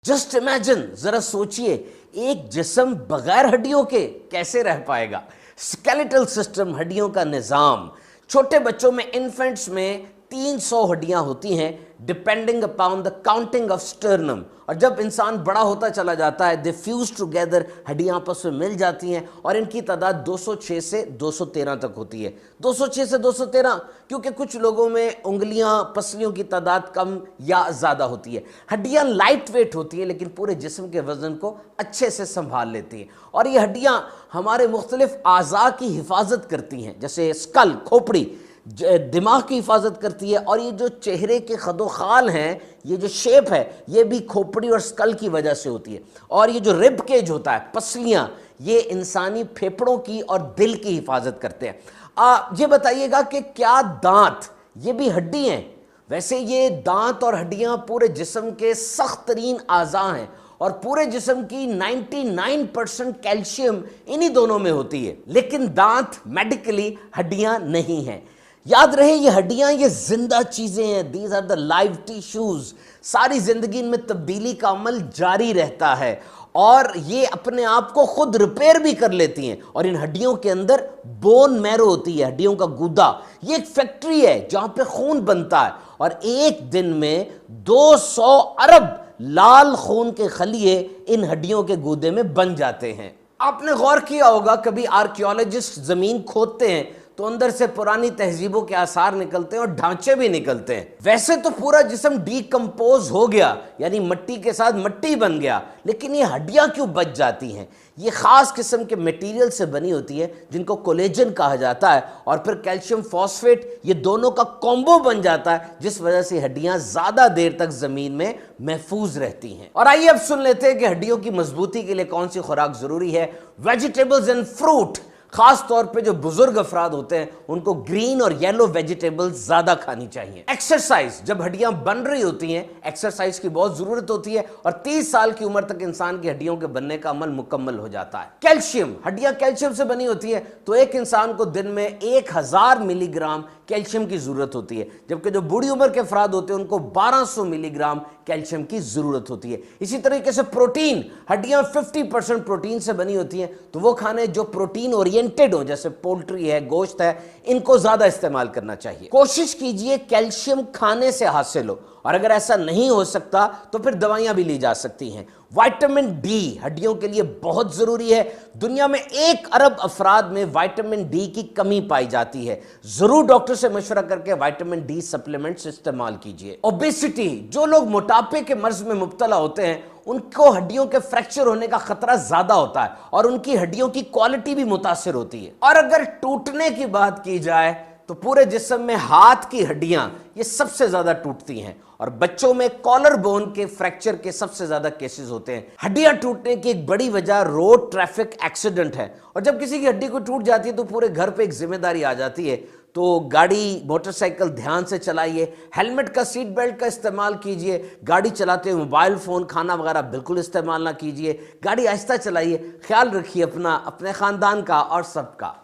Just imagine, जरा सोचिए, एक जिस्म बगैर हड्डियों के कैसे रह पाएगा। स्केलेटल सिस्टम, हड्डियों का निज़ाम। छोटे बच्चों में, इन्फेंट्स में 300 हड्डियां होती हैं depending upon the counting of sternum. और जब इंसान बड़ा होता चला जाता है, दे फ्यूज टुगेदर, हड्डियां आपस में मिल जाती हैं और इनकी तादाद 206 से 213 तक होती है। 206 से 213 क्योंकि कुछ लोगों में उंगलियां, पसलियों की तादाद कम या ज़्यादा होती है। हड्डियां लाइट वेट होती हैं लेकिन पूरे जिस्म के वजन को अच्छे से संभाल लेती हैं। और ये हड्डियां हमारे मुख्तलिफ आज़ा की हिफाजत करती हैं, जैसे स्कल, खोपड़ी दिमाग की हिफाजत करती है। और ये जो चेहरे के खदोखाल हैं, ये जो शेप है, ये भी खोपड़ी और स्कल की वजह से होती है। और ये जो रिब केज होता है, पसलियाँ, ये इंसानी फेफड़ों की और दिल की हिफाजत करते हैं। ये बताइएगा कि क्या दांत ये भी हड्डी हैं? वैसे ये दांत और हड्डियाँ पूरे जिस्म के सख्त तरीन आज़ा हैं और पूरे जिस्म की 99% कैल्शियम इन्हीं दोनों में होती है। लेकिन दांत मेडिकली हड्डियाँ नहीं हैं। याद रहे, ये हड्डियां ये जिंदा चीजें हैं। These are the live tissues. सारी जिंदगी में तब्दीली का अमल जारी रहता है और ये अपने आप को खुद रिपेयर भी कर लेती हैं। और इन हड्डियों के अंदर बोन मैरो होती है, हड्डियों का गूदा। ये एक फैक्ट्री है जहां पे खून बनता है और एक दिन में 200 अरब लाल खून के खलिए इन हड्डियों के गूदे में बन जाते हैं। आपने गौर किया होगा, कभी आर्कियोलॉजिस्ट जमीन खोदते हैं तो अंदर से पुरानी तहजीबों के आसार निकलते हैं और ढांचे भी निकलते हैं। वैसे तो पूरा जिस्म डीकंपोज हो गया, यानी मिट्टी के साथ मिट्टी बन गया, लेकिन ये हड्डियां क्यों बच जाती हैं? ये खास किस्म के मटेरियल से बनी होती है जिनको कोलेजन कहा जाता है और फिर कैल्शियम फॉस्फेट, ये दोनों का कॉम्बो बन जाता है, जिस वजह से हड्डियां ज्यादा देर तक जमीन में महफूज रहती हैं। और आइए अब सुन लेते हैं कि हड्डियों की मजबूती के लिए कौन सी खुराक जरूरी है। वेजिटेबल्स एंड फ्रूट, खास तौर पे जो बुजुर्ग अफराद होते हैं उनको ग्रीन और येलो वेजिटेबल्स ज्यादा खानी चाहिए। एक्सरसाइज, जब हड्डियां बन रही होती हैं एक्सरसाइज की बहुत जरूरत होती है और 30 साल की उम्र तक इंसान की हड्डियों के बनने का अमल मुकम्मल हो जाता है। कैल्शियम, हड्डियां कैल्शियम से बनी होती है तो एक इंसान को दिन में 1000 मिलीग्राम कैल्शियम की जरूरत होती है, जबकि जो बूढ़ी उम्र के अफराद होते हैं उनको 1200 मिलीग्राम कैल्शियम की जरूरत होती है। इसी तरीके से प्रोटीन, हड्डियां 50% प्रोटीन से बनी होती हैं तो वो खाने जो प्रोटीन ओरिएंटेड हो, जैसे पोल्ट्री है, गोश्त है, इनको ज्यादा इस्तेमाल करना चाहिए। कोशिश कीजिए कैल्शियम खाने से हासिल हो और अगर ऐसा नहीं हो सकता तो फिर दवाइयां भी ली जा सकती हैं। विटामिन डी हड्डियों के लिए बहुत जरूरी है। दुनिया में 1 अरब अफराद में विटामिन डी की कमी पाई जाती है। जरूर डॉक्टर से मशवरा करके विटामिन डी सप्लीमेंट्स इस्तेमाल कीजिए। ओबेसिटी, जो लोग मोटापे के मर्ज में मुब्तला होते हैं उनको हड्डियों के फ्रैक्चर होने का खतरा ज्यादा होता है और उनकी हड्डियों की क्वालिटी भी मुतासिर होती है। और अगर टूटने की बात की जाए तो पूरे जिस्म में हाथ की हड्डियां ये सबसे ज्यादा टूटती हैं और बच्चों में कॉलर बोन के फ्रैक्चर के सबसे ज्यादा केसेस होते हैं। हड्डियां टूटने की एक बड़ी वजह रोड ट्रैफिक एक्सीडेंट है और जब किसी की हड्डी को टूट जाती है तो पूरे घर पे एक जिम्मेदारी आ जाती है। तो गाड़ी, मोटरसाइकिल ध्यान से चलाइए, हेलमेट का, सीट बेल्ट का इस्तेमाल कीजिए। गाड़ी चलाते हुए मोबाइल फोन, खाना वगैरह बिल्कुल इस्तेमाल ना कीजिए। गाड़ी आहिस्ता चलाइए, ख्याल रखिए अपना, अपने खानदान का और सबका।